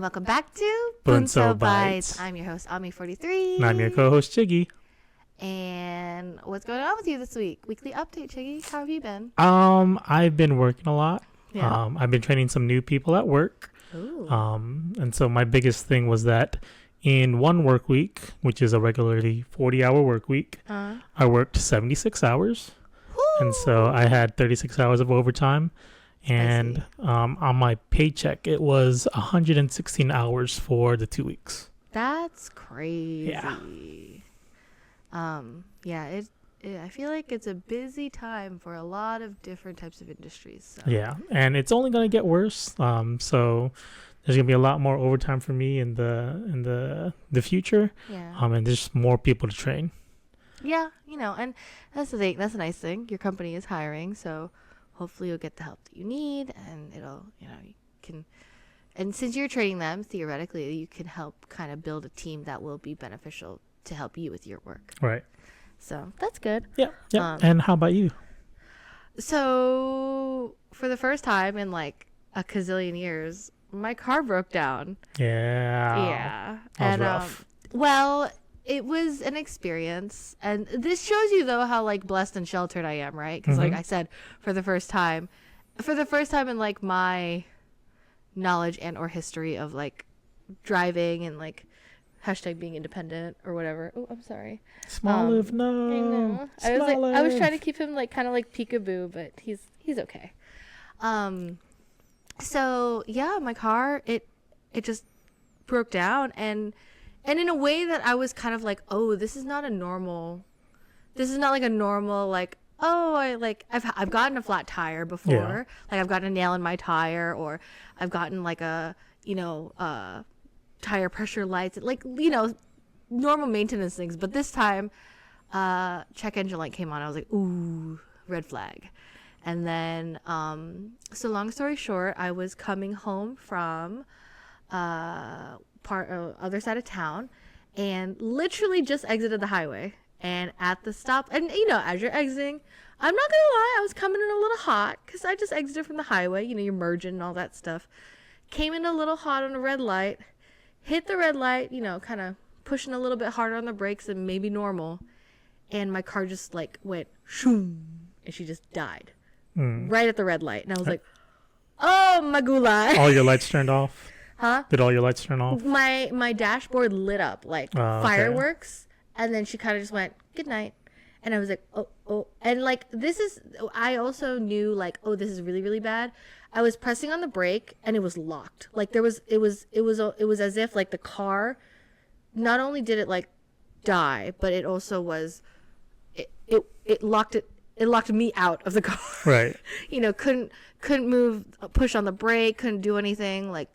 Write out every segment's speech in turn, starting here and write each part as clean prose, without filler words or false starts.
welcome back to Bunso Bites. I'm your host, Ami43. And I'm your co-host, Chiggy. And what's going on with you this week? Weekly update, Chiggy. How have you been? I've been working a lot. Yeah. I've been training some new people at work. Ooh. And so my biggest thing was that in one work week, which is a regularly 40-hour work week, I worked 76 hours. Woo! And so I had 36 hours of overtime. And on my paycheck, it was 116 hours for the 2 weeks. That's crazy. Yeah. I feel like it's a busy time for a lot of different types of industries. So. Yeah, and it's only going to get worse. So there's going to be a lot more overtime for me in the future. Yeah. And there's more people to train. Yeah, and that's the thing. That's a nice thing. Your company is hiring, so hopefully you'll get the help that you need, and it'll, you can. And since you're training them, theoretically, you can help kind of build a team that will be beneficial to help you with your work. Right. So that's good. Yeah. And how about you? So for the first time in like a gazillion years, my car broke down. Yeah. That was rough. Well, it was an experience, and this shows you though how like blessed and sheltered I am, right? Because like I said, for the first time in like my knowledge and or history of like driving and like hashtag being independent or whatever. Oh, I'm sorry. Smoliv, no. I know. I was trying to keep him like kind of like peekaboo, but he's okay. So yeah, my car it just broke down, and in a way that I was kind of like, oh, this is not like a normal like, oh, I've gotten a flat tire before. Yeah. Like I've gotten a nail in my tire, or I've gotten like a tire pressure lights, like normal maintenance things. But this time check engine light came on. I was like, ooh, red flag. And then so long story short, I was coming home from other side of town, and literally just exited the highway, and at the stop, and as you're exiting, I'm not gonna lie, I was coming in a little hot because I just exited from the highway, you're merging and all that stuff. Came in a little hot on a red light, hit the red light, kind of pushing a little bit harder on the brakes than maybe normal, and my car just like went shoom, and she just died right at the red light. And I was like, oh my gulai. All your lights turned off? Huh? Did all your lights turn off? My dashboard lit up like fireworks, and then she kind of just went, good night. And I was like, oh. And like, I also knew like, oh, this is really, really bad. I was pressing on the brake and it was locked. Like it was as if like the car, not only did it like die, but it also was, it locked me out of the car. Right. Couldn't move, push on the brake, couldn't do anything. Like,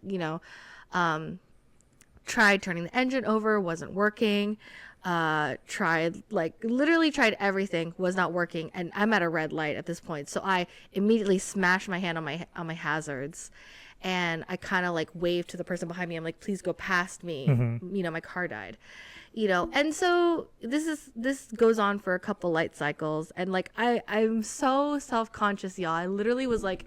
tried turning the engine over, wasn't working. Literally tried everything, was not working, and I'm at a red light at this point. So I immediately smashed my hand on my hazards, and I kind of like waved to the person behind me. I'm like, please go past me. My car died. And so this goes on for a couple light cycles, and like I'm so self-conscious, y'all. I literally was like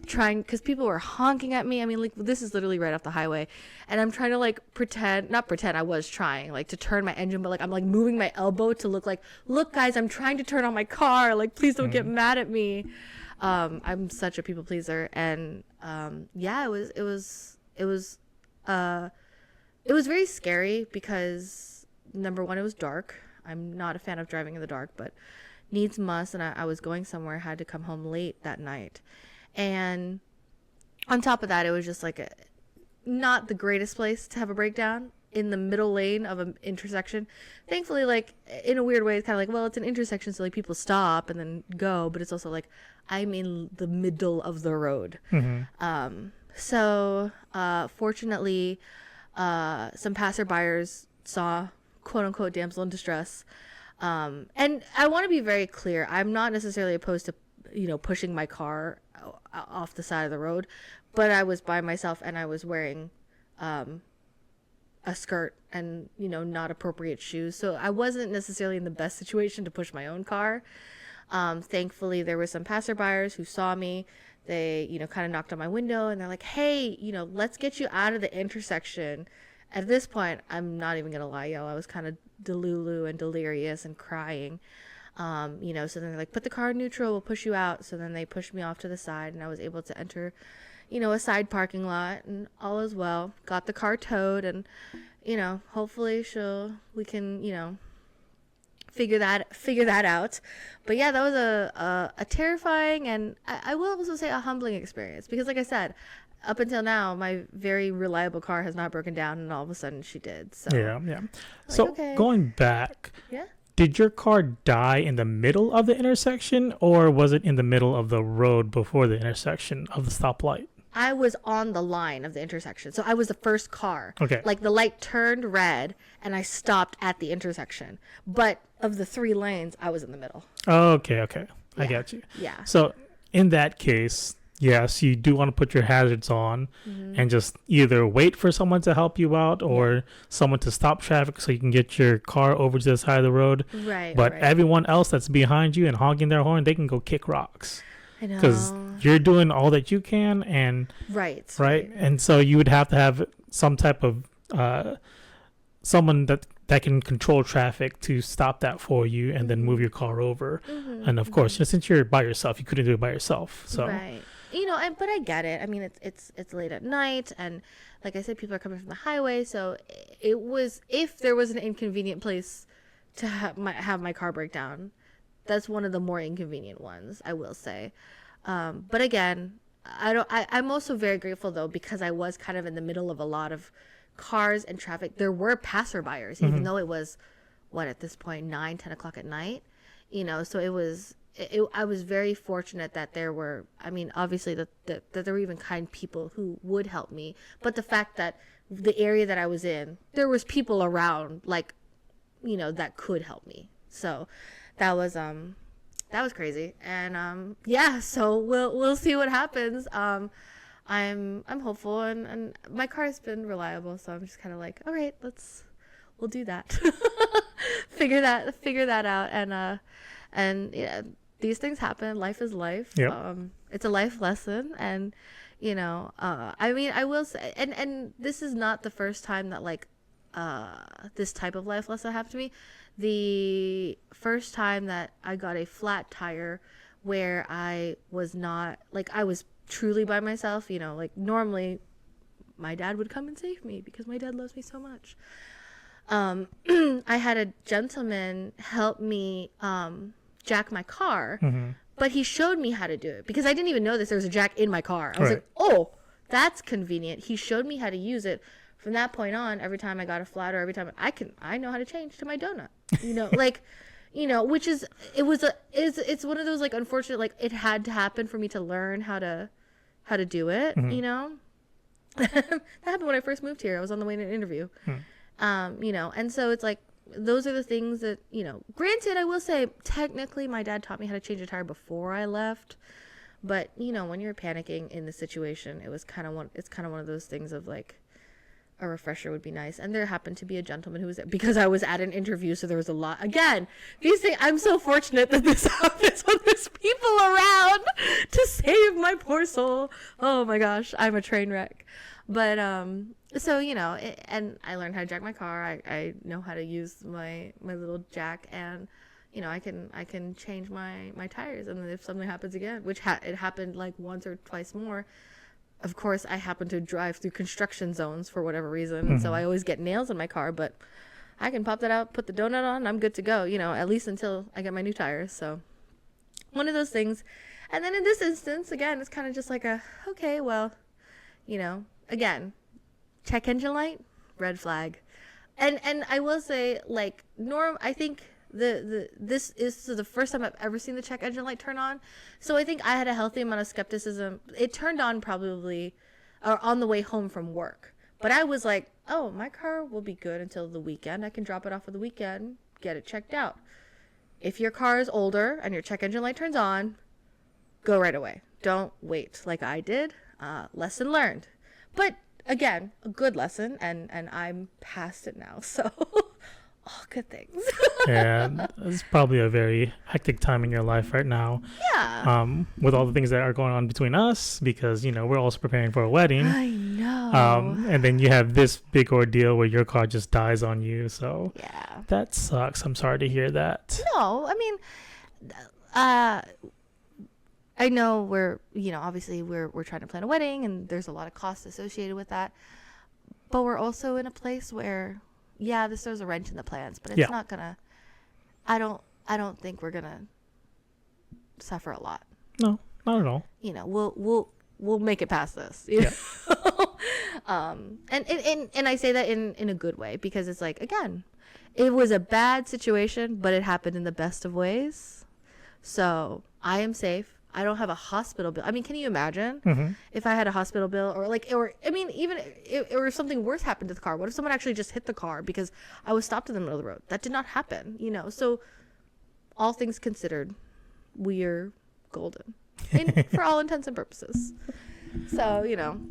trying, because people were honking at me. I mean, like, this is literally right off the highway, and I'm trying to like I was trying like to turn my engine, but like I'm like moving my elbow to look guys, I'm trying to turn on my car, like please don't get mad at me. I'm such a people pleaser, and it was very scary because number one, it was dark. I'm not a fan of driving in the dark, but needs must, and I was going somewhere, had to come home late that night. And on top of that, it was just like not the greatest place to have a breakdown, in the middle lane of an intersection. Thankfully, like in a weird way, it's kind of like, well, it's an intersection, so like people stop and then go, but it's also like I'm in the middle of the road. So fortunately, some passerbyers saw quote unquote damsel in distress, and I want to be very clear, I'm not necessarily opposed to pushing my car off the side of the road, but I was by myself and I was wearing a skirt and not appropriate shoes, so I wasn't necessarily in the best situation to push my own car. Thankfully there were some passerbyers who saw me. they, kind of knocked on my window and they're like, hey, let's get you out of the intersection. At this point, I'm not even going to lie, yo. I was kind of delulu and delirious and crying. So then they're like, put the car in neutral, we'll push you out. So then they pushed me off to the side and I was able to enter, a side parking lot, and all is well. Got the car towed, and, hopefully we can, figure that out. But yeah, that was a terrifying, and I will also say a humbling experience, because like I said, up until now, my very reliable car has not broken down, and all of a sudden she did. So Yeah. like, So okay. going back, Yeah. did your car die in the middle of the intersection, or was it in the middle of the road before the intersection of the stoplight? I was on the line of the intersection. So I was the first car. Okay. Like the light turned red and I stopped at the intersection. But of the 3 lanes, I was in the middle. Okay. I Yeah. get you. Yeah. So in that case, yes, you do want to put your hazards on and just either wait for someone to help you out or someone to stop traffic so you can get your car over to the side of the road. Right. But right. everyone else that's behind you and honking their horn, they can go kick rocks. I know. Because you're doing all that you can, and Right. and so you would have to have some type of someone that can control traffic to stop that for you and then move your car over. And of course, since you're by yourself, you couldn't do it by yourself. So Right. But I get it. I mean, it's late at night, and like I said, people are coming from the highway, so it was, if there was an inconvenient place to have my car break down, that's one of the more inconvenient ones, I will say. But again, I'm also very grateful though, because I was kind of in the middle of a lot of cars and traffic. There were passerbyers, even though it was, at this point, 9-10 o'clock at night, so I was very fortunate that there were, obviously that there were even kind people who would help me, but the fact that the area that I was in, there was people around, like, that could help me. So that was crazy. And so we'll see what happens. I'm hopeful, and my car has been reliable, so I'm just kind of like, all right, we'll do that. figure that out. And yeah, these things happen. Life is life. Yep. It's a life lesson, and I will say, and this is not the first time that this type of life lesson happened to me. The first time that I got a flat tire where I was not, I was truly by myself, normally my dad would come and save me because my dad loves me so much. I had a gentleman help me jack my car, but he showed me how to do it because I didn't even know this. There was a jack in my car. I was like, oh, that's convenient. He showed me how to use it. From that point on, every time I got a flat, or every time I know how to change to my donut, which is, it's one of those unfortunate, it had to happen for me to learn how to do it, that happened when I first moved here. I was on the way to an interview, and so it's those are the things that, granted, I will say, technically my dad taught me how to change a tire before I left, but when you're panicking in the situation, it's kind of one of those things of a refresher would be nice. And there happened to be a gentleman who was there because I was at an interview, so there was a lot. Again, these things, I'm so fortunate that this happens when there's people around to save my poor soul. Oh my gosh, I'm a train wreck. But so and I learned how to jack my car. I know how to use my little jack, and I can change my tires. And then if something happens again, which it happened once or twice more. Of course, I happen to drive through construction zones for whatever reason, and so I always get nails in my car, but I can pop that out, put the donut on, and I'm good to go, at least until I get my new tires. So one of those things. And then in this instance, again, it's kind of just okay, well, again, check engine light, red flag. And I will say, I think this is the first time I've ever seen the check engine light turn on. So I think I had a healthy amount of skepticism. It turned on probably on the way home from work. But I was like, oh, my car will be good until the weekend. I can drop it off for the weekend, get it checked out. If your car is older and your check engine light turns on, go right away. Don't wait like I did. Lesson learned. But again, a good lesson, and I'm past it now. So all good things. And it's probably a very hectic time in your life right now. Yeah. With all the things that are going on between us, because we're also preparing for a wedding. I know. And then you have this big ordeal where your car just dies on you. So Yeah. that sucks. I'm sorry to hear that. No, I mean, I know we're obviously we're trying to plan a wedding, and there's a lot of costs associated with that. But we're also in a place where, yeah, this throws a wrench in the plans, but it's not gonna. I don't think we're gonna suffer a lot. No, not at all. We'll make it past this. And I say that in a good way, because it's like, again, it was a bad situation, but it happened in the best of ways. So I am safe. I don't have a hospital bill. I mean, can you imagine if I had a hospital bill, or even if something worse happened to the car? What if someone actually just hit the car because I was stopped in the middle of the road? That did not happen, So all things considered, we're golden for all intents and purposes. So,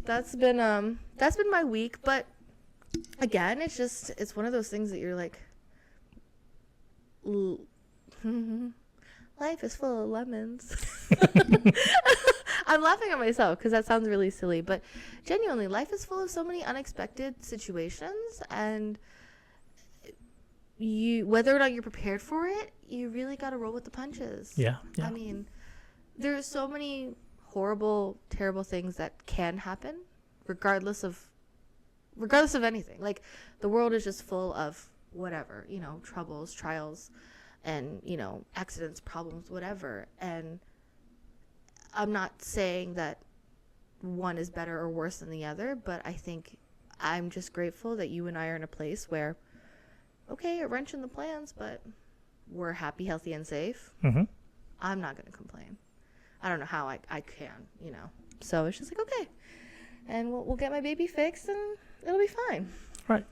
that's been my week. But again, it's one of those things that you're like, life is full of lemons. I'm laughing at myself because that sounds really silly, but genuinely, life is full of so many unexpected situations, and whether or not you're prepared for it, you really got to roll with the punches. Yeah. I mean, there's so many horrible, terrible things that can happen, regardless of anything. Like, the world is just full of whatever, troubles, trials, and accidents, problems, whatever. And I'm not saying that one is better or worse than the other, but I think I'm just grateful that you and I are in a place where, okay, a wrench in the plans, but we're happy, healthy, and safe. I'm not going to complain. I don't know how I can, So it's just like, okay, and we'll get my baby fixed, and it'll be fine. Right.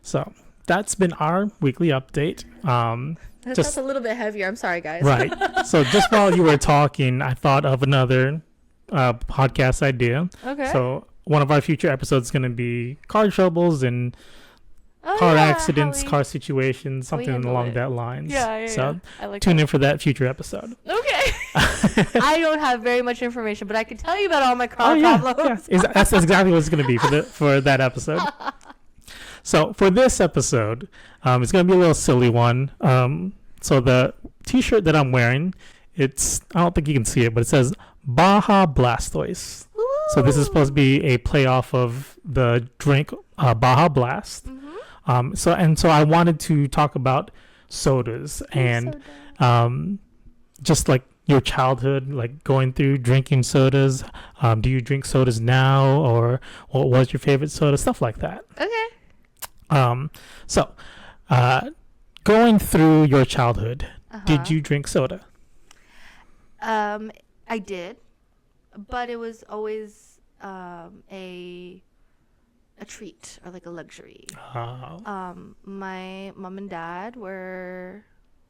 So that's been our weekly update. That sounds a little bit heavier. I'm sorry, guys. Right. So just while you were talking, I thought of another podcast idea. Okay. So one of our future episodes is going to be car troubles and car accidents, car situations, something along that lines. Yeah. So I like tune in for that future episode. Okay. I don't have very much information, but I can tell you about all my car problems. Yeah. That's exactly what it's going to be for that episode. So for this episode, it's going to be a little silly one. So the T-shirt that I'm wearing, I don't think you can see it, but it says Baja Blastoise. Woo! So this is supposed to be a play off of the drink Baja Blast. So I wanted to talk about sodas and just like your childhood, like going through drinking sodas. Do you drink sodas now, or what was your favorite soda? Stuff like that. Okay. So going through your childhood, did you drink soda? I did, but it was always a treat, or like a luxury. My mom and dad were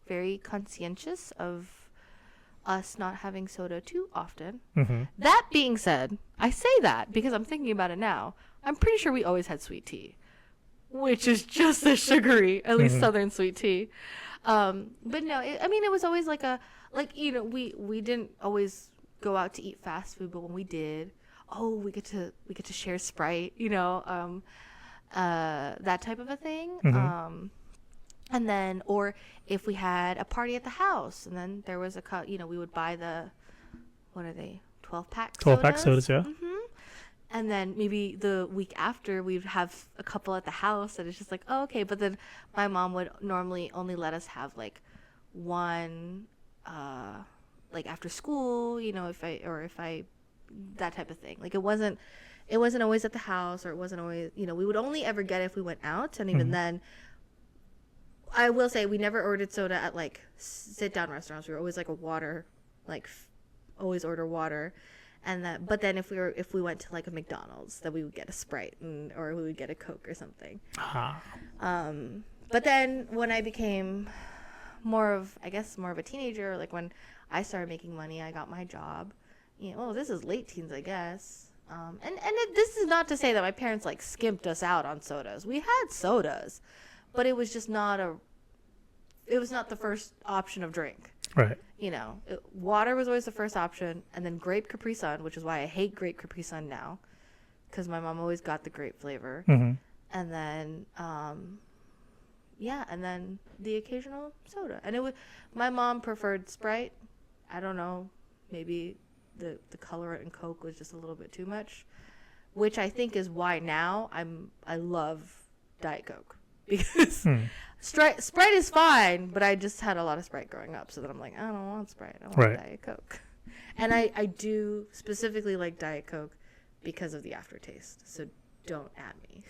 very conscientious of us not having soda too often. That being said, I say that because I'm thinking about it now. I'm pretty sure we always had sweet tea, which is just as sugary, at least Southern sweet tea. But no, it was always we didn't always go out to eat fast food, but when we did, we get to share Sprite, that type of a thing. And then, or if we had a party at the house, and then there was we would buy the, what are they, 12-pack sodas? 12-pack sodas, yeah. And then maybe the week after, we'd have a couple at the house, and it's just like, oh, okay. But then my mom would normally only let us have like one, like after school, if I, that type of thing. Like it wasn't always at the house, or it wasn't always, we would only ever get it if we went out. And even then, I will say we never ordered soda at like sit down restaurants. We were always like a water, like always order water. And but then if we went to like a McDonald's, then we would get a Sprite, or we would get a Coke or something. But then when I became more of a teenager, like when I started making money, I got my job. This is late teens, I guess. This is not to say that my parents like skimped us out on sodas. We had sodas, but it was just not it was not the first option of drink. Right. You know, water was always the first option, and then grape Capri Sun, which is why I hate grape Capri Sun now, because my mom always got the grape flavor. Mm-hmm. And then, and then the occasional soda. And my mom preferred Sprite. I don't know, maybe the colorant in Coke was just a little bit too much, which I think is why now I love Diet Coke, because Sprite is fine, but I just had a lot of Sprite growing up, so that I'm like, I don't want Sprite, I want Diet Coke. And I do specifically like Diet Coke because of the aftertaste, so don't at me.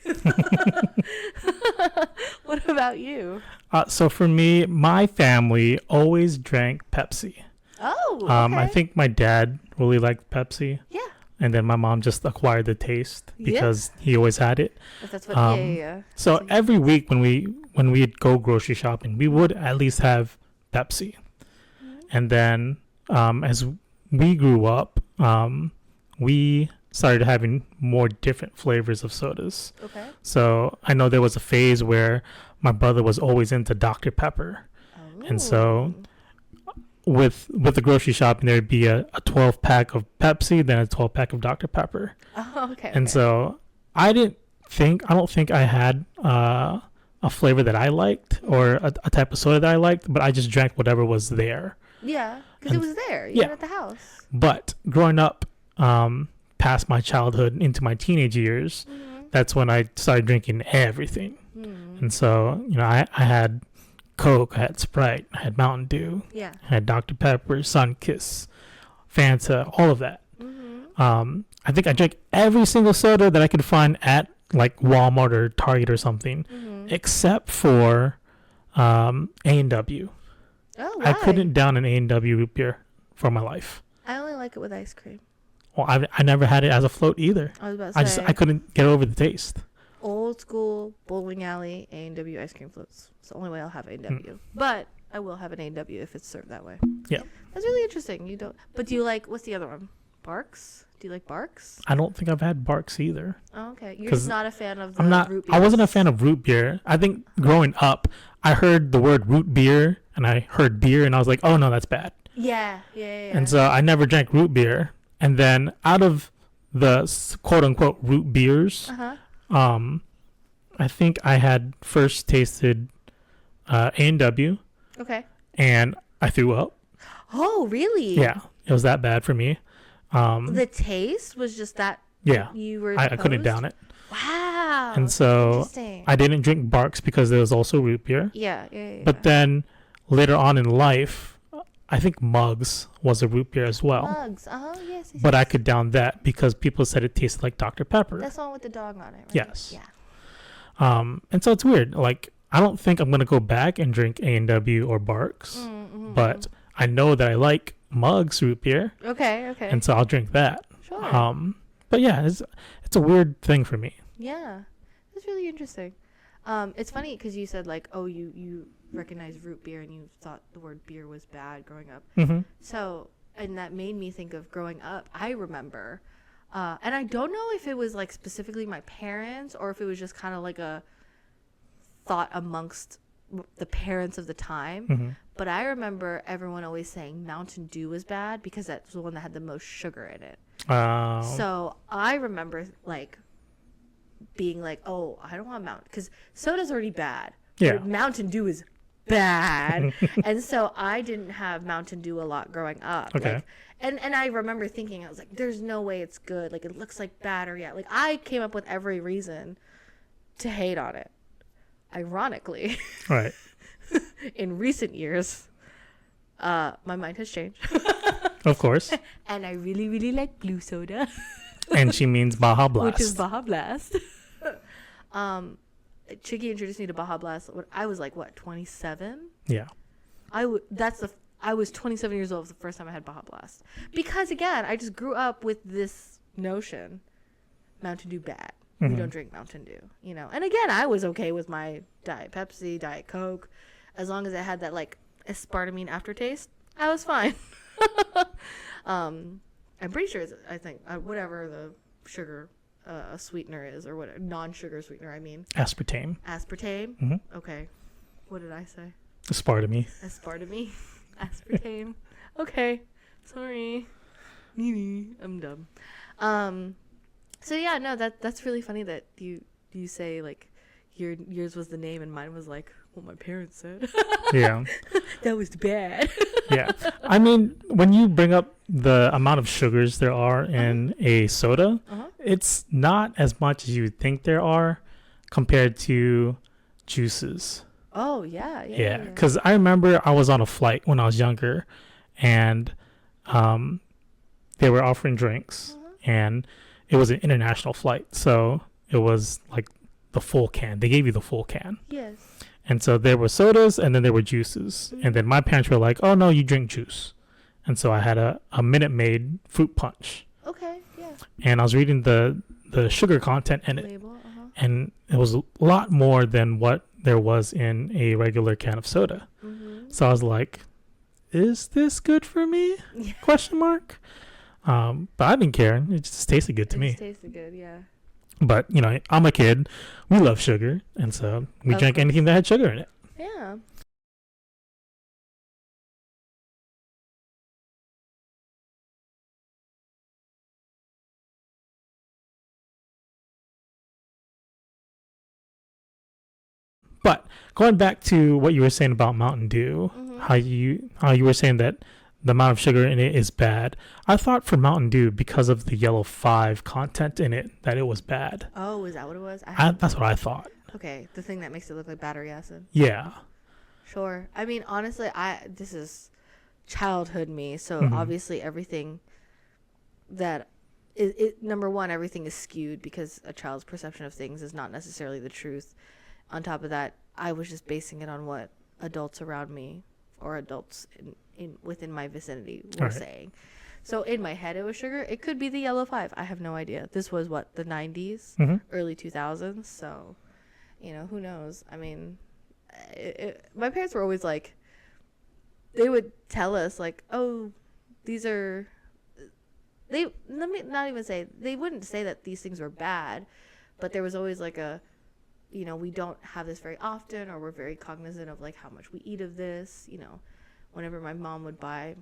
What about you? So for me, my family always drank Pepsi. Oh, okay. I think my dad really liked Pepsi. Yeah. And then my mom just acquired the taste because he always had it. If that's what, yeah. So every week when we'd go grocery shopping, we would at least have Pepsi. Mm-hmm. And then as we grew up, we started having more different flavors of sodas. Okay. So I know there was a phase where my brother was always into Dr. Pepper. Oh. And so with the grocery shopping, there'd be a 12-pack of Pepsi, then a 12-pack of Dr. Pepper. Oh, okay. And so I don't think I had a flavor that I liked or a type of soda that I liked, but I just drank whatever was there. Yeah, because it was there. You were at the house. But growing up, past my childhood into my teenage years, that's when I started drinking everything. And so, I had Coke, I had Sprite, I had Mountain Dew, I had Dr. Pepper, Sunkist, Fanta, all of that. I think I drank every single soda that I could find at like Walmart or Target or something, except for A&W. Oh, why? I couldn't down an A&W root beer for my life. I only like it with ice cream. Well, I never had it as a float either. I was about to say. I couldn't get over the taste. Old school bowling alley A&W ice cream floats. It's the only way I'll have A&W. But I will have an A&W if it's served that way. Yeah. That's really interesting. You don't. But do you like, what's the other one? Barks? Do you like Barks? I don't think I've had Barks either. Oh, okay. You're just not a fan of the root beer. I wasn't a fan of root beer. I think growing up, I heard the word root beer and I heard beer and I was like, oh no, that's bad. Yeah. And so I never drank root beer. And then out of the quote unquote root beers, I think I had first tasted A&W. Okay. And I threw up. Oh, really? Yeah. It was that bad for me. The taste was just that. Yeah. You were I couldn't down it. Wow. And so I didn't drink Barks because there was also root beer. Yeah. But then later on in life, I think Mugs was a root beer as well. Mugs. Yes. But I could down that because people said it tasted like Dr. Pepper. That's the one with the dog on it, right? Yes. Yeah. And so it's weird. Like, I don't think I'm going to go back and drink A&W or Barks. But I know that I like Mugs root beer. Okay. And so I'll drink that. Sure. But yeah, it's a weird thing for me. Yeah. It's really interesting. It's funny because you said like, oh, you recognize root beer and you thought the word beer was bad growing up. So, and that made me think of growing up. I remember, and I don't know if it was like specifically my parents or if it was just kind of like a thought amongst the parents of the time. But I remember everyone always saying Mountain Dew was bad because that's the one that had the most sugar in it. So I remember like being like, oh, I don't want Mountain, because soda's already bad. Yeah. Mountain Dew is bad. And so I didn't have Mountain Dew a lot growing up. Okay. Like, and I remember thinking, I was like, there's no way it's good. Like, it looks like battery. Like, I came up with every reason to hate on it. Ironically. Right. In recent years, my mind has changed. Of course. And I really, really like blue soda. And she means Baja Blast. Which is Baja Blast. Chiggy introduced me to Baja Blast when I was like, what, 27? Yeah. I was 27 years old the first time I had Baja Blast. Because, again, I just grew up with this notion, Mountain Dew bad. We don't drink Mountain Dew, you know. And, again, I was okay with my Diet Pepsi, Diet Coke. As long as it had that, like, aspartame aftertaste, I was fine. I'm pretty sure I think whatever the sugar a sweetener is, or what non-sugar sweetener. I mean, Aspartame. aspartame. Mhm. Okay, what did I say? Aspartame. Aspartame, aspartame. Okay, sorry. I'm dumb. So yeah, no, that's really funny that you say like yours was the name and mine was like what my parents said. Yeah. That was bad. Yeah. I mean, when you bring up the amount of sugars there are in a soda, it's not as much as you would think there are compared to juices. Oh yeah. Yeah. Because I remember I was on a flight when I was younger, and they were offering drinks, and it was an international flight, so it was like the full can. They gave you the full can. Yes. And so there were sodas and then there were juices. And then my parents were like, oh, no, you drink juice. And so I had a Minute Maid fruit punch. Okay, yeah. And I was reading the sugar content in it. Label, And it was a lot more than what there was in a regular can of soda. So I was like, is this good for me? Yeah. Question mark. But I didn't care. It just tasted good to me. It tasted good, yeah. But, you know, I'm a kid. We love sugar. And so we drank anything that had sugar in it. Yeah. But going back to what you were saying about Mountain Dew, how you were saying that the amount of sugar in it is bad. I thought for Mountain Dew, because of the yellow 5 content in it, that it was bad. Oh, is that what it was? That's what I thought. Okay, the thing that makes it look like battery acid. Yeah. Sure. I mean, honestly, this is childhood me, so obviously everything that number one, everything is skewed because a child's perception of things is not necessarily the truth. On top of that, I was just basing it on what adults around me or adults within my vicinity were saying. So in my head, it was sugar. It could be the yellow 5. I have no idea. This was what, the 90s, early 2000s. So, you know, who knows? I mean, my parents were always like, they would tell us like, oh, these are, let me not even say, they wouldn't say that these things were bad, but there was always like a, you know, we don't have this very often, or we're very cognizant of like how much we eat of this. You know, whenever my mom would buy,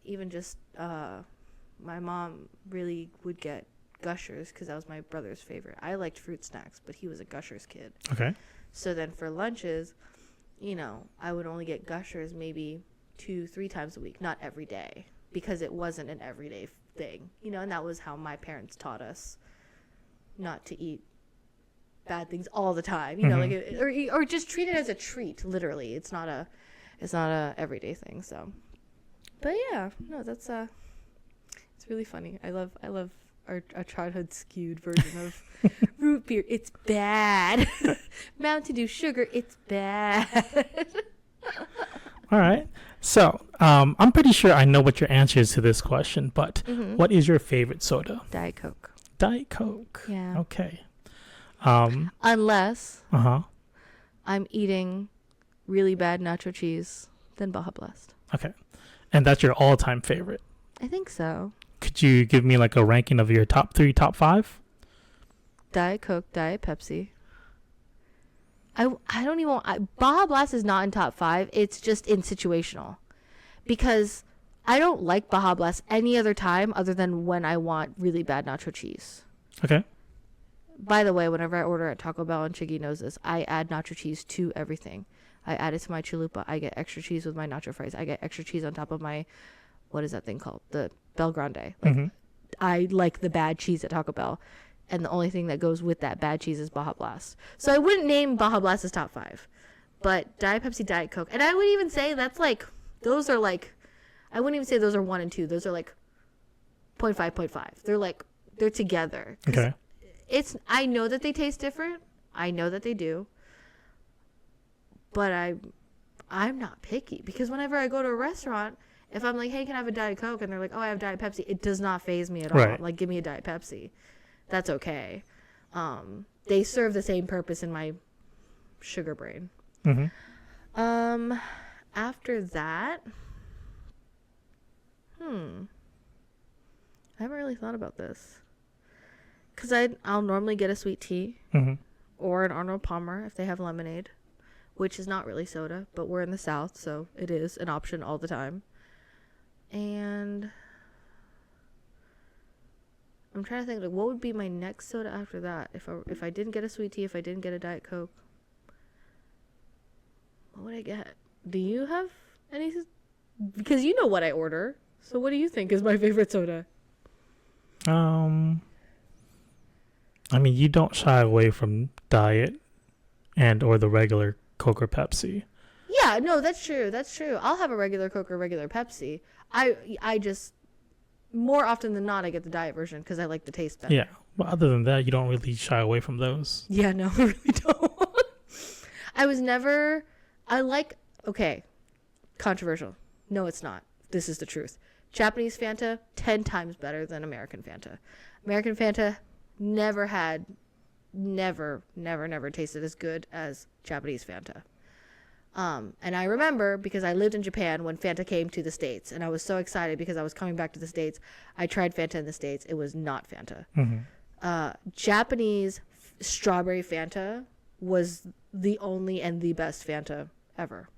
even just my mom really would get Gushers because that was my brother's favorite. I liked fruit snacks, but he was a Gushers kid. Okay. So then for lunches, you know, I would only get Gushers maybe 2-3 times a week, not every day, because it wasn't an everyday thing, you know, and that was how my parents taught us not to eat bad things all the time, you know, like or just treat it as a treat. Literally, it's not a everyday thing. So, but yeah, no, that's it's really funny. I love our childhood skewed version of root beer. It's bad. Mountain Dew sugar. It's bad. All right. So I'm pretty sure I know what your answer is to this question, but what is your favorite soda? Diet Coke. Diet Coke. Yeah. Okay. Unless I'm eating really bad nacho cheese, then Baja Blast. Okay. And that's your all-time favorite? I think so. Could you give me like a ranking of your top 3, top 5? Diet Coke, Diet Pepsi. I don't even Baja Blast is not in top 5. It's just in situational. Because I don't like Baja Blast any other time other than when I want really bad nacho cheese. Okay. By the way, whenever I order at Taco Bell, and Chiggy knows this, I add nacho cheese to everything. I add it to my chalupa. I get extra cheese with my nacho fries. I get extra cheese on top of my, what is that thing called? The Bel Grande. Like, I like the bad cheese at Taco Bell. And the only thing that goes with that bad cheese is Baja Blast. So I wouldn't name Baja Blast as top 5. But Diet Pepsi, Diet Coke. And I would even say that's like, those are like, I wouldn't even say those are 1 and 2. Those are like 0.5, 0.5. They're like, they're together. Okay. I know that they taste different. I know that they do. But I'm not picky. Because whenever I go to a restaurant, if I'm like, hey, can I have a Diet Coke? And they're like, oh, I have Diet Pepsi. It does not faze me at all. Right. Like, give me a Diet Pepsi. That's okay. They serve the same purpose in my sugar brain. After that, I haven't really thought about this. because I'll normally get a sweet tea Mm-hmm. or an Arnold Palmer if they have lemonade, which is not really soda, but we're in the South, so it is an option all the time. And I'm trying to think, like, what would be my next soda after that? If I didn't get a sweet tea, if I didn't get a Diet Coke, what would I get? Do you have any? Because you know what I order. So what do you think is my favorite soda? I mean, you don't shy away from Diet and or the regular Coke or Pepsi. Yeah, no, that's true. That's true. I'll have a regular Coke or regular Pepsi. I just, more often than not, I get the Diet version because I like the taste better. Yeah. But other than that, you don't really shy away from those. Yeah, no, I really don't. Okay, controversial. No, it's not. This is the truth. Japanese Fanta, 10 times better than American Fanta. American Fanta never tasted as good as Japanese Fanta. And I remember, because I lived in Japan when Fanta came to the States, and I was so excited because I was coming back to the States. I tried Fanta in the States. It was not Fanta. Mm-hmm. Japanese strawberry Fanta was the only and the best Fanta ever.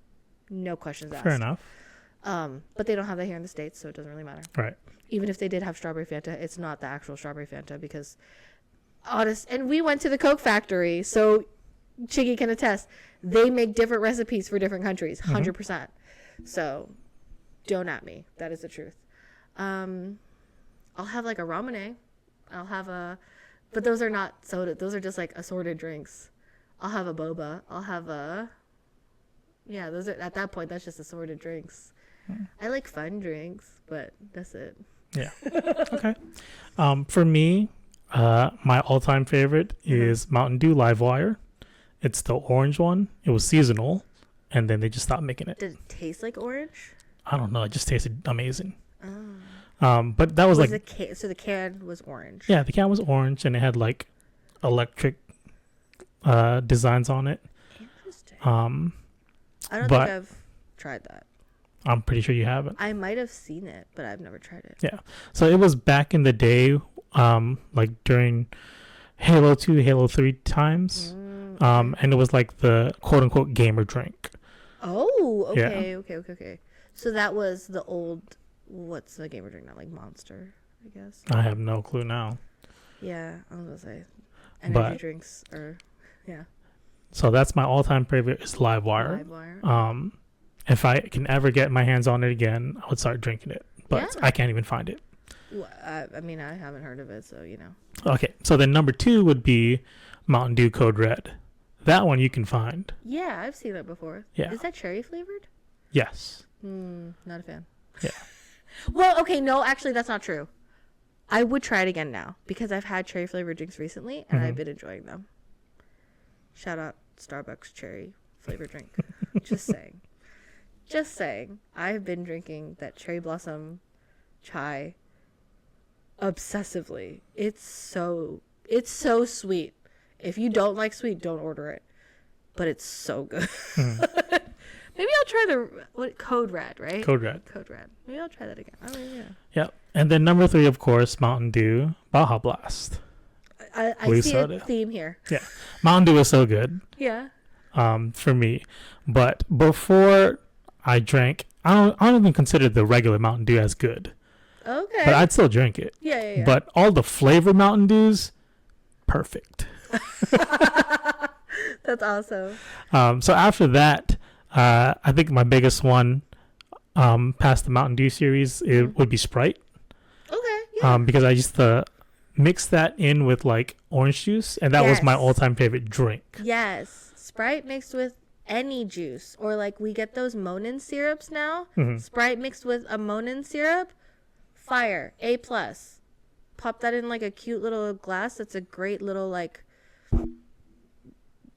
No questions asked. Fair enough. But they don't have that here in the States, so it doesn't really matter. Right. Even if they did have strawberry Fanta, it's not the actual strawberry Fanta because, and we went to the Coke factory, so Chiggy can attest. They make different recipes for different countries, 100%. Mm-hmm. So, don't at me. That is the truth. I'll have like a ramune. But those are not soda. Those are just like assorted drinks. I'll have a boba. Those are, at that point, that's just assorted drinks. I like fun drinks, but that's it. Yeah. Okay. For me, my all-time favorite is Mountain Dew Livewire. It's the orange one. It was seasonal, and then they just stopped making it. Did it taste like orange? I don't know. It just tasted amazing. Oh. But that was like... So the can was orange? Yeah, the can was orange, and it had like electric designs on it. Interesting. I don't think I've tried that. I'm pretty sure you haven't. I might have seen it, but I've never tried it. Yeah. So it was back in the day, like during Halo 2, Halo 3 times. And it was like the quote unquote gamer drink. Oh, okay, Yeah. okay. So that was the old, what's the gamer drink now? Like Monster, I guess. I have no clue now. Yeah, I was gonna say energy drinks or, yeah. So that's my all-time favorite is Livewire. Livewire. If I can ever get my hands on it again, I would start drinking it. But I can't even find it. Well, I mean, I haven't heard of it, so you know. Okay, so then number 2 would be Mountain Dew Code Red. That one you can find. Yeah, I've seen that before. Yeah. Is that cherry flavored? Yes. Not a fan. Yeah. Well, okay, no, actually, that's not true. I would try it again now because I've had cherry flavored drinks recently and I've been enjoying them. Shout out Starbucks cherry flavored drink. Just saying. Just saying. I've been drinking that cherry blossom chai obsessively. It's so sweet. If you don't like sweet, don't order it. But it's so good. Maybe I'll try Code Red, right? Code Red. Maybe I'll try that again. I mean, yeah. Yeah. And then number 3, of course, Mountain Dew Baja Blast. I see a theme here. Yeah. Mountain Dew is so good. Yeah. For me. But before I drank, I don't even consider the regular Mountain Dew as good. Okay. But I'd still drink it. Yeah. But all the flavored Mountain Dews, perfect. That's awesome. So after that, I think my biggest one past the Mountain Dew series it would be Sprite. Okay. Yeah. Because I used to mix that in with like orange juice, and that was my all-time favorite drink. Yes. Sprite mixed with any juice, or like we get those Monin syrups now. Sprite mixed with a Monin syrup, fire, A+. Pop that in like a cute little glass. That's a great little like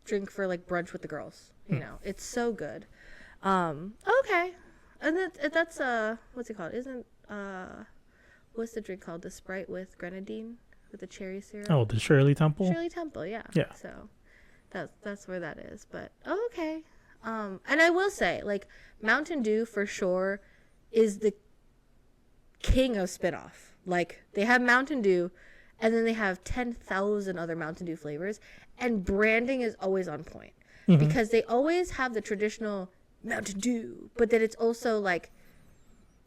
drink for like brunch with the girls. You know, it's so good. Okay, and that's what's it called? What's the drink called? The Sprite with grenadine with the cherry syrup. Oh, the Shirley Temple. Shirley Temple, yeah. Yeah. So that's where that is. But okay. And I will say, like, Mountain Dew for sure is the king of spinoff. Like, they have Mountain Dew, And then they have 10,000 other Mountain Dew flavors. And branding is always on point. Mhm. Because they always have the traditional Mountain Dew. But then it's also like,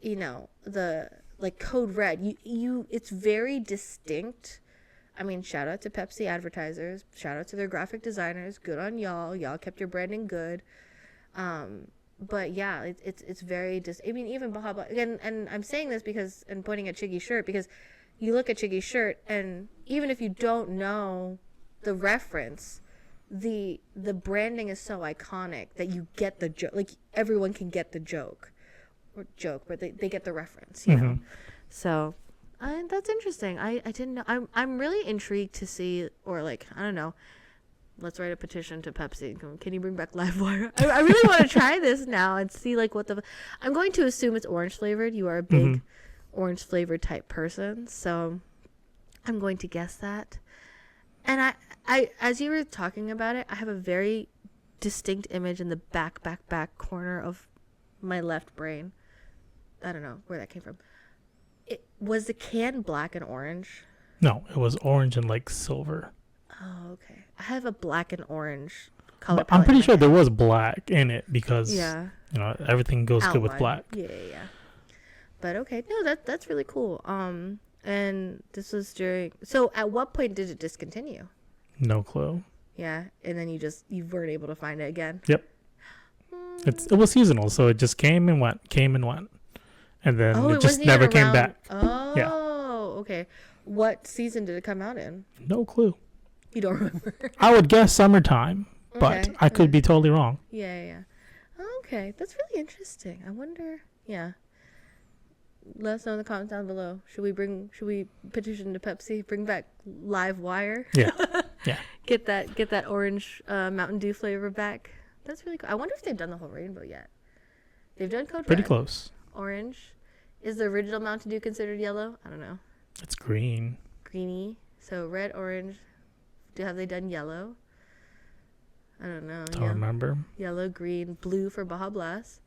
you know, the like Code Red. It's very distinct. I mean, shout out to Pepsi advertisers. Shout out to their graphic designers. Good on y'all. Y'all kept your branding good. But yeah, it's very I mean, even Baja Blast, again, and I'm saying this because, and pointing at Chiggy's shirt, because you look at Chiggy's shirt, and even if you don't know the reference, the branding is so iconic that you get the joke. Like, everyone can get the joke, but they get the reference, you know? So, that's interesting. I didn't know. I'm really intrigued to see, or like, I don't know, let's write a petition to Pepsi. Can you bring back Livewire? I really want to try this now and see like what I'm going to assume it's orange flavored. You are a big orange flavored type person, so I'm going to guess that. And I as you were talking about it, I have a very distinct image in the back corner of my left brain. I don't know where that came from. It was the can black and orange. No, it was orange and like silver. Oh, okay. I have a black and orange color. I'm pretty sure head. there was black in it because you know everything goes Outline. good with black. Yeah. But okay, no, that's really cool. And this was during. So, at what point did it discontinue? No clue. Yeah, and then you weren't able to find it again. Yep. It was seasonal, so it just came and went, and then it just never came back. Oh, yeah. Okay. What season did it come out in? No clue. You don't remember? I would guess summertime, but I could be totally wrong. Yeah. Okay, that's really interesting. I wonder. Yeah. Let us know in the comments down below. Should we petition to Pepsi? Bring back Livewire? Yeah. Yeah. Get that orange Mountain Dew flavor back. That's really cool. I wonder if they've done the whole rainbow yet. They've done Code Pretty Red. close. Orange. Is the original Mountain Dew considered yellow? I don't know. It's green. Greeny. So red, orange. Have they done yellow? I don't know. Don't remember. Yellow, green, blue for Baja Blast.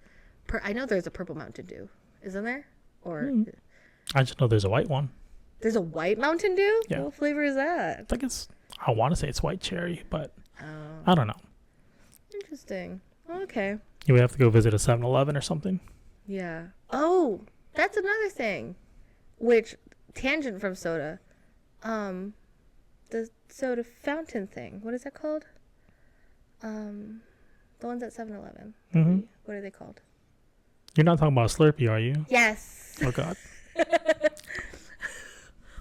I know there's a purple Mountain Dew. Isn't there? Or I just know there's a white one. There's a white Mountain Dew? Yeah. What flavor is that? I want to say it's white cherry, but I don't know. Interesting. Okay. You would have to go visit a 7-Eleven or something. Yeah. Oh, that's another thing. Which, tangent from soda. The soda fountain thing. What is that called? The ones at 7-Eleven. Mm-hmm. What are they called? You're not talking about a Slurpee, are you? Yes. Oh, God.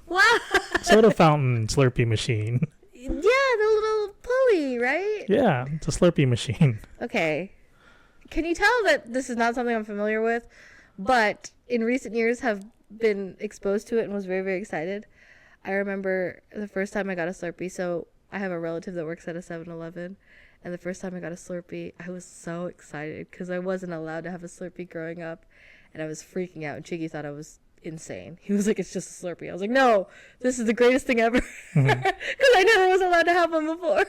What? Soda fountain Slurpee machine. Yeah, the little pulley, right? Yeah, it's a Slurpee machine. Okay. Can you tell that this is not something I'm familiar with, but in recent years have been exposed to it and was very, very excited? I remember the first time I got a Slurpee. So I have a relative that works at a 7-Eleven. And the first time I got a Slurpee, I was so excited because I wasn't allowed to have a Slurpee growing up. And I was freaking out. And Chiggy thought I was insane. He was like, it's just a Slurpee. I was like, no, this is the greatest thing ever. Because I never was allowed to have one before.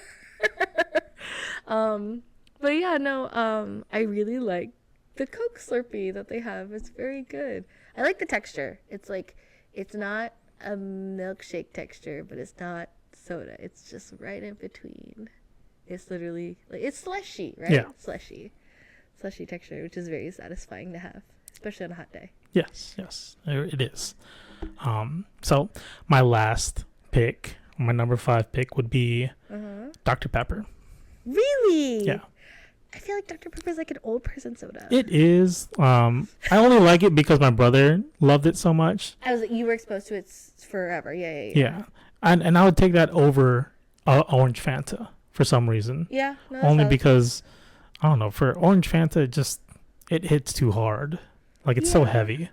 But yeah, no, I really like the Coke Slurpee that they have. It's very good. I like the texture. It's like, it's not a milkshake texture, but it's not soda. It's just right in between. It's literally like it's slushy, right? Yeah. Slushy texture, which is very satisfying to have, especially on a hot day. Yes, it is. So my last pick, my number 5 pick would be Dr. Pepper. Really? Yeah. I feel like Dr. Pepper is like an old person soda. It is. I only like it because my brother loved it so much. You were exposed to it forever. Yeah. Yeah. And I would take that over Orange Fanta for some reason. Yeah. No, only because, I don't know, for Orange Fanta, it hits too hard. Like, it's so heavy.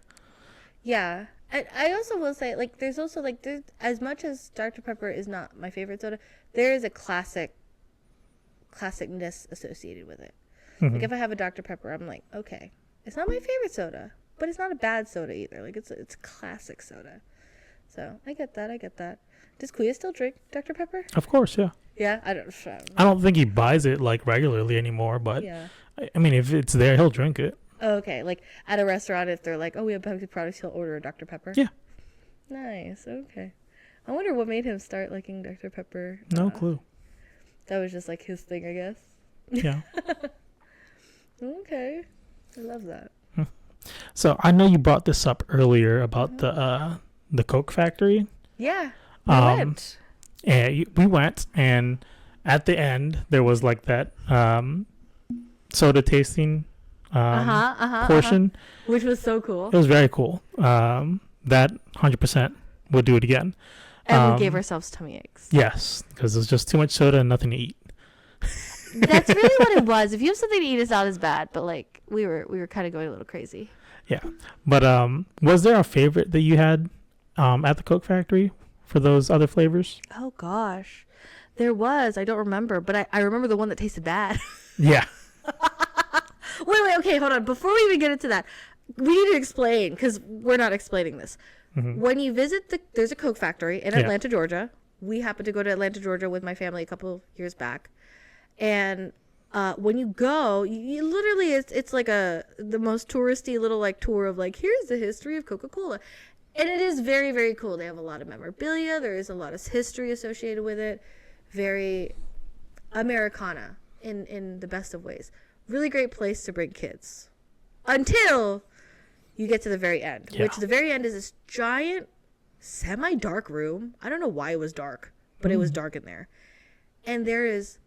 Yeah. I also will say, like, there's also, like, as much as Dr. Pepper is not my favorite soda, there is a classicness associated with it. Mm-hmm. Like, if I have a Dr. Pepper, I'm like, okay, it's not my favorite soda, but it's not a bad soda either. Like, it's classic soda. So, I get that. Does Kuya still drink Dr. Pepper? Of course, yeah. Yeah? I don't think he buys it, like, regularly anymore, but, yeah. I mean, if it's there, he'll drink it. Oh, okay. Like, at a restaurant, if they're like, oh, we have Pepsi products, he'll order a Dr. Pepper? Yeah. Nice. Okay. I wonder what made him start liking Dr. Pepper. No clue. That was just like his thing, I guess. Yeah. Okay. I love that. So I know you brought this up earlier about the Coke factory. Yeah. We went. And we went, and at the end there was like that soda tasting portion, which was so cool. It was very cool. That 100% would do it again. And we gave ourselves tummy aches. Yes, because it was just too much soda and nothing to eat. That's really what it was. If you have something to eat, it's not as bad. But like we were kind of going a little crazy. Yeah, but was there a favorite that you had at the Coke factory for those other flavors? Oh gosh, there was. I don't remember, but I remember the one that tasted bad. Yeah. Wait, okay, hold on. Before we even get into that, we need to explain, because we're not explaining this. Mm-hmm. When you visit there's a Coke factory in Atlanta, Georgia. We happened to go to Atlanta, Georgia with my family a couple years back. And when you go, you literally, it's like the most touristy little like tour of like, here's the history of Coca-Cola. And it is very, very cool. They have a lot of memorabilia. There is a lot of history associated with it. Very Americana in the best of ways. Really great place to bring kids. Until you get to the very end, which the very end is this giant, semi-dark room. I don't know why it was dark, but it was dark in there. And there is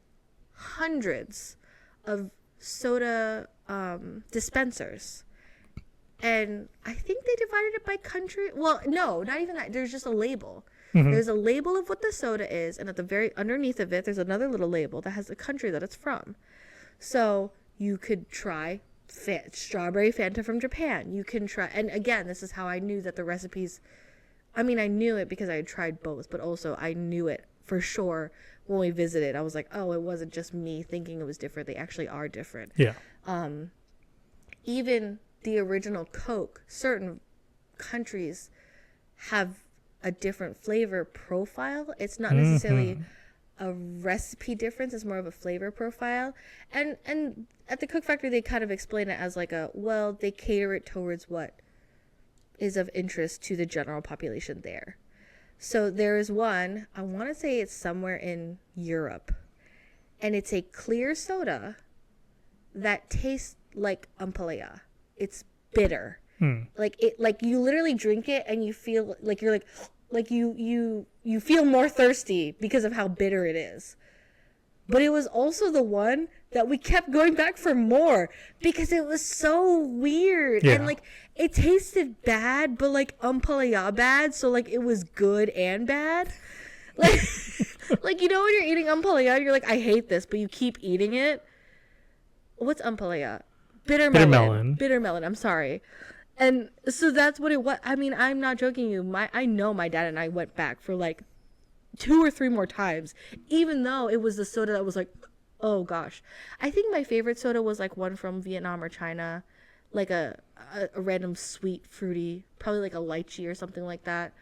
hundreds of soda dispensers. And I think they divided it by country. Well, no, not even that. There's just a label. Mm-hmm. There's a label of what the soda is, and at the very underneath of it, there's another little label that has the country that it's from. So you could try strawberry Fanta from Japan. You can try, and again, this is how I knew that the recipes, I mean, I knew it because I had tried both, but also I knew it for sure when we visited. I was like, oh, it wasn't just me thinking it was different. They actually are different. Yeah. Even the original Coke, certain countries have a different flavor profile. It's not necessarily a recipe difference. It's more of a flavor profile. And at the Coke factory, they kind of explain it as like they cater it towards what is of interest to the general population there. So there is one, I want to say it's somewhere in Europe, and it's a clear soda that tastes like ampalaya. It's bitter. Like you literally drink it and you feel like you're like you feel more thirsty because of how bitter it is. But it was also the one that we kept going back for more because it was so weird. Yeah. And like it tasted bad, but like ampalaya bad, so like it was good and bad. Like like you know when you're eating ampalaya, you're like, I hate this, but you keep eating it. What's ampalaya? Bitter melon. I'm sorry. And so that's what it was. I mean, I'm not joking you. I know my dad and I went back for like 2 or 3 more times, even though it was the soda that was like, oh gosh. I think my favorite soda was like one from Vietnam or China, like a random sweet fruity, probably like a lychee or something like that.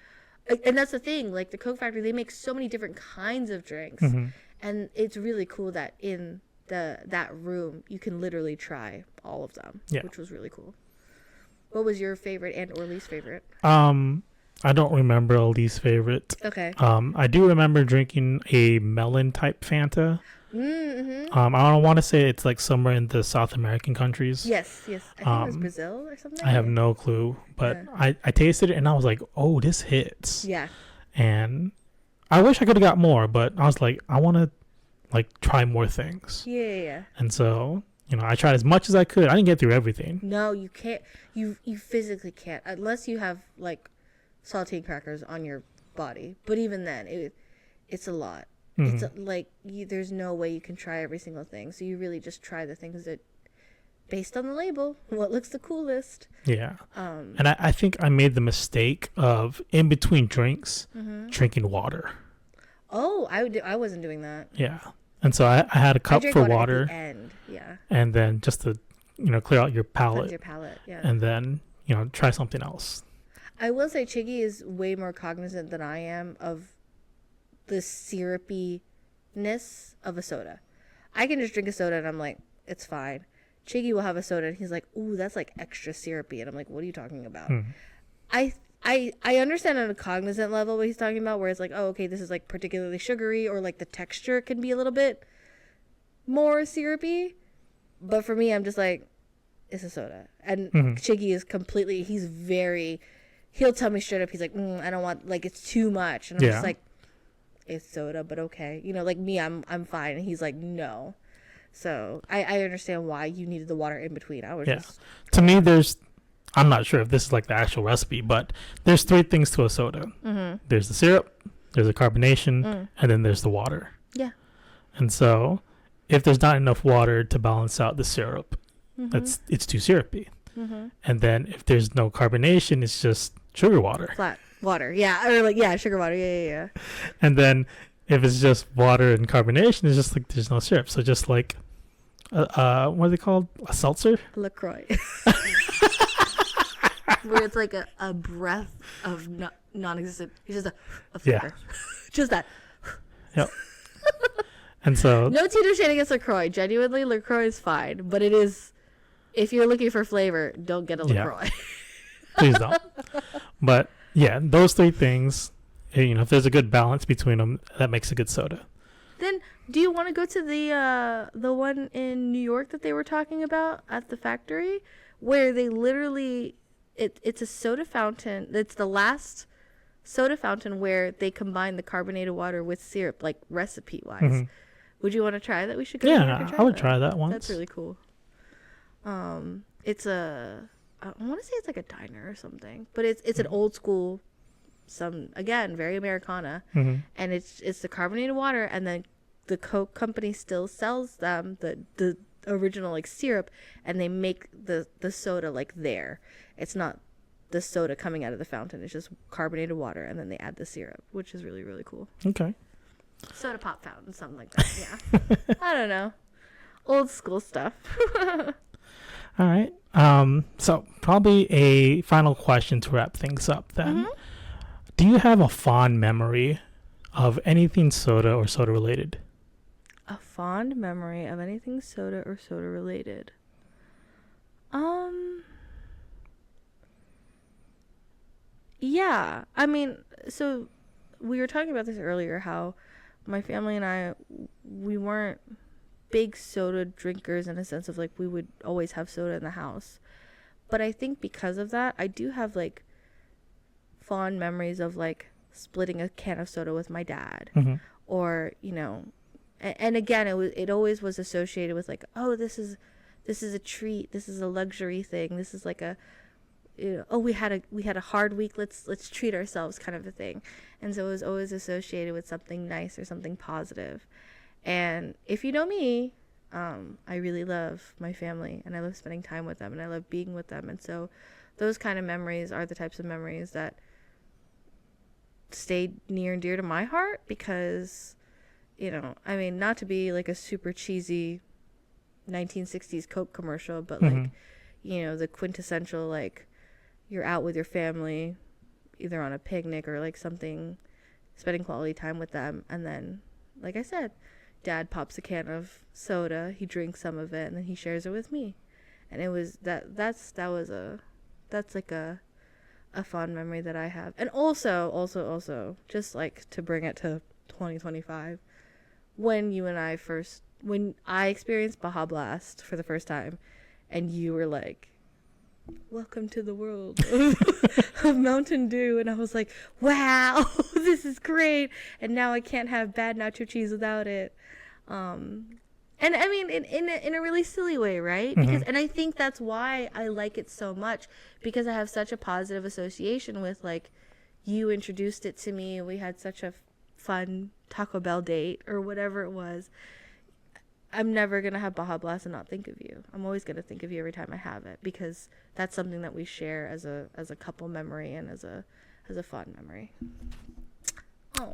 And that's the thing, like the Coke factory, they make so many different kinds of drinks, and it's really cool that in that room you can literally try all of them, which was really cool. What was your favorite and or least favorite? I don't remember a least favorite. Okay. I do remember drinking a melon type Fanta. I don't want to say it's like somewhere in the South American countries. Yes. I think it was Brazil or something. I have no clue, but I tasted it and I was like, oh, this hits. Yeah. And I wish I could have got more, but I was like, I want to like try more things. Yeah. And so, I tried as much as I could. I didn't get through everything. No, you can't. You physically can't unless you have like saltine crackers on your body. But even then, it's a lot. It's there's no way you can try every single thing. So you really just try the things that, based on the label, what looks the coolest. Yeah. And I think I made the mistake of in between drinks drinking water. Oh, I wasn't doing that. Yeah. And so I had a cup for water. At the end. Yeah. And then just to clear out your palate. Cleanse your palate. Yeah. And then try something else. I will say Chiggy is way more cognizant than I am of the syrupiness of a soda. I can just drink a soda and I'm like, it's fine. Chiggy will have a soda and he's like, ooh, that's like extra syrupy. And I'm like, what are you talking about? I understand on a cognizant level what he's talking about, where it's like, oh, okay, this is like particularly sugary, or like the texture can be a little bit more syrupy. But for me, I'm just like, it's a soda. And Chiggy is completely, he'll tell me straight up, he's like, I don't want, like, it's too much. And I'm just like, it's soda, but okay. You know, like me, I'm fine. And he's like, no. So I understand why you needed the water in between. I was just... To me, I'm not sure if this is like the actual recipe, but there's 3 things to a soda. There's the syrup, there's the carbonation, and then there's the water. Yeah. And so if there's not enough water to balance out the syrup, it's too syrupy. And then if there's no carbonation, it's just sugar water. Flat water. Yeah. Or like, yeah, sugar water. Yeah. And then if it's just water and carbonation, it's just like there's no syrup. So just like, what are they called? A seltzer? LaCroix. Where it's like a breath of non-existent. It's just a flavor. Just that. Yep. And so... No Tito shade against LaCroix. Genuinely, LaCroix is fine. But it is... If you're looking for flavor, don't get a LaCroix. Please don't. But, yeah, those 3 things, you know, if there's a good balance between them, that makes a good soda. Then, do you want to go to the one in New York that they were talking about at the factory? Where they literally... It's a soda fountain. It's the last soda fountain where they combine the carbonated water with syrup, like recipe-wise. Would you want to try that? We should go. Yeah, I would try that once. That's really cool. It's I want to say it's like a diner or something, but it's an old school, again very Americana, and it's the carbonated water, and then the Coke company still sells them the original like syrup, and they make the soda like there. It's not the soda coming out of the fountain. It's just carbonated water, and then they add the syrup, which is really, really cool. Okay. Soda pop fountain, something like that. Yeah. I don't know. Old school stuff. All right. So probably a final question to wrap things up then. Do you have a fond memory of anything soda or soda related? A fond memory of anything soda or soda related? Yeah. I mean, so we were talking about this earlier, how my family and I, we weren't big soda drinkers in a sense of like we would always have soda in the house. But I think because of that, I do have like fond memories of like splitting a can of soda with my dad, or, you know, and again, it always was associated with like, oh, this is a treat, this is a luxury thing, this is like a, you know, oh, we had a hard week, let's treat ourselves kind of a thing. And so it was always associated with something nice or something positive. And if you know me, I really love my family, and I love spending time with them, and I love being with them. And so those kind of memories are the types of memories that stay near and dear to my heart, because, you know, I mean, not to be like a super cheesy 1960s Coke commercial, but like, you know, the quintessential, like, you're out with your family, either on a picnic or like something, spending quality time with them, and then, like I said, Dad pops a can of soda, he drinks some of it, and then he shares it with me. And it was that's like a fond memory that I have. And also just like to bring it to 2025, when I experienced Baja Blast for the first time, and you were like, welcome to the world of Mountain Dew, and I was like, wow, this is great, and now I can't have bad nacho cheese without it. And I mean, in a really silly way, right? Because, and I think that's why I like it so much, because I have such a positive association with, like, you introduced it to me, we had such a fun Taco Bell date or whatever it was. I'm never going to have Baja Blast and not think of you. I'm always going to think of you every time I have it, because that's something that we share as a couple memory and as a fond memory.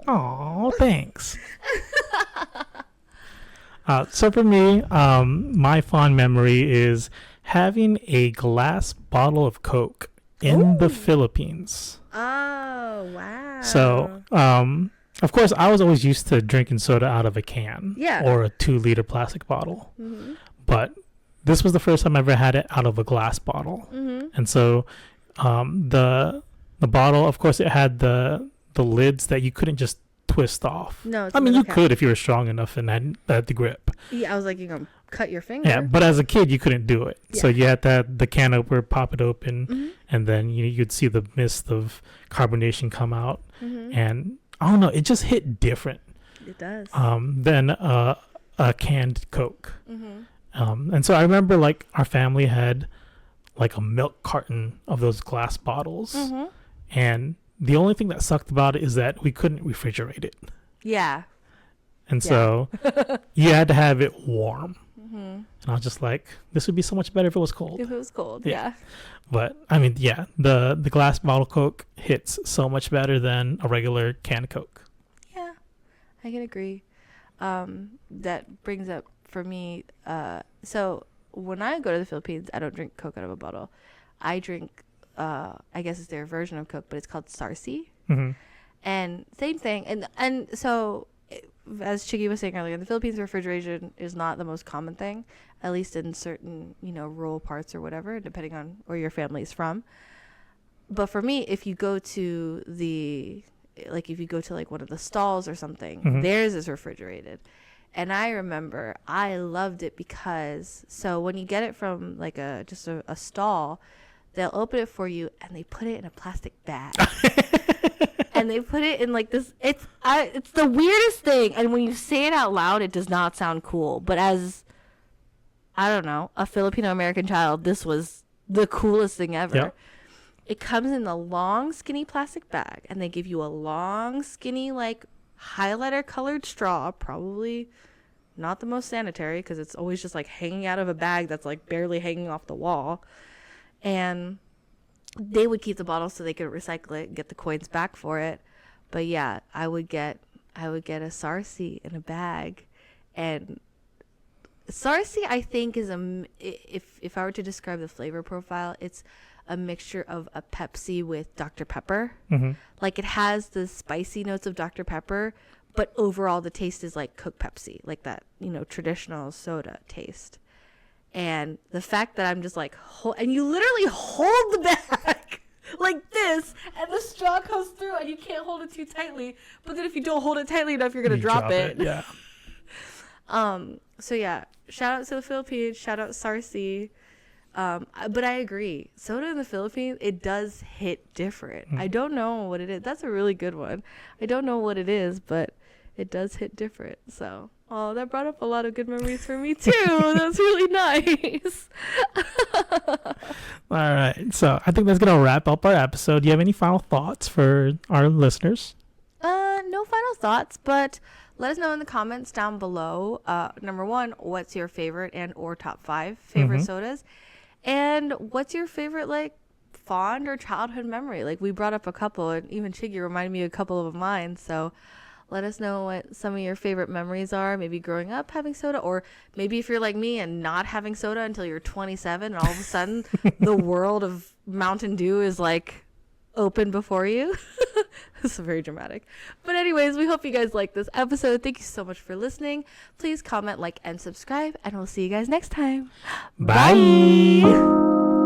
Oh, thanks. So for me, my fond memory is having a glass bottle of Coke in the Philippines. Oh, wow. So, of course, I was always used to drinking soda out of a can, or a 2-liter plastic bottle. But this was the first time I ever had it out of a glass bottle. And so the The bottle, of course, it had the lids that you couldn't just twist off. No, it's I mean, metal you cap. could if you were strong enough and had the grip. Yeah, I was like, you're gonna cut your finger. Yeah, but as a kid, you couldn't do it. So Yeah. you had to have the can opener, pop it open, Mm-hmm. and then you'd see the mist of carbonation come out. Mm-hmm. And I don't know, it just hit different It does. than a canned Coke. Mm-hmm. And so I remember like our family had like a milk carton of those glass bottles. Mm-hmm. And the only thing that sucked about it is that we couldn't refrigerate it. Yeah. And Yeah. so you had to have it warm. Mm-hmm. And I was just like, this would be so much better if it was cold. If it was cold, Yeah. yeah. But I mean, yeah, the glass bottle Coke hits so much better than a regular canned Coke. Yeah, I can agree. That brings up for me. So when I go to the Philippines, I don't drink Coke out of a bottle. I drink, I guess it's their version of Coke, but it's called Sarsi. Mm-hmm. And same thing. And so, as Chiggy was saying earlier, in the Philippines, refrigeration is not the most common thing, at least in certain, rural parts or whatever, depending on where your family is from. But for me, if you go to like one of the stalls or something, Mhm. theirs is refrigerated. And I remember I loved it because, so when you get it from like just a stall, they'll open it for you and they put it in a plastic bag. And they put it in like this. It's the weirdest thing. And when you say it out loud, it does not sound cool. But as, I don't know, a Filipino American child, this was the coolest thing ever. Yep. It comes in a long, skinny plastic bag. And they give you a long, skinny, like, highlighter colored straw. Probably not the most sanitary because it's always just like hanging out of a bag that's like barely hanging off the wall. And they would keep the bottle so they could recycle it and get the coins back for it. But yeah, I would get a Sarsi in a bag. And Sarsi, I think, is if I were to describe the flavor profile, it's a mixture of a Pepsi with Dr. Pepper. Mm-hmm. Like, it has the spicy notes of Dr. Pepper, but overall the taste is like Coke Pepsi, like that, traditional soda taste. And the fact that I'm just like, and you literally hold the bag like this, and the straw comes through, and you can't hold it too tightly. But then if you don't hold it tightly enough, you're gonna drop it. Yeah. So yeah, shout out to the Philippines. Shout out Sarsi. But I agree. Soda in the Philippines, it does hit different. I don't know what it is. That's a really good one. I don't know what it is, but it does hit different. So, that brought up a lot of good memories for me too. That's really nice. All right. So I think that's going to wrap up our episode. Do you have any final thoughts for our listeners? No final thoughts, but let us know in the comments down below. Number one, what's your favorite and or top 5 favorite sodas? And what's your favorite, like, fond or childhood memory? Like, we brought up a couple, and even Chiggy reminded me of a couple of mine. So let us know what some of your favorite memories are. Maybe growing up having soda, or maybe if you're like me and not having soda until you're 27, and all of a sudden the world of Mountain Dew is, like, open before you. This is very dramatic. But anyways, we hope you guys like this episode. Thank you so much for listening. Please comment, like, and subscribe, and we'll see you guys next time. Bye.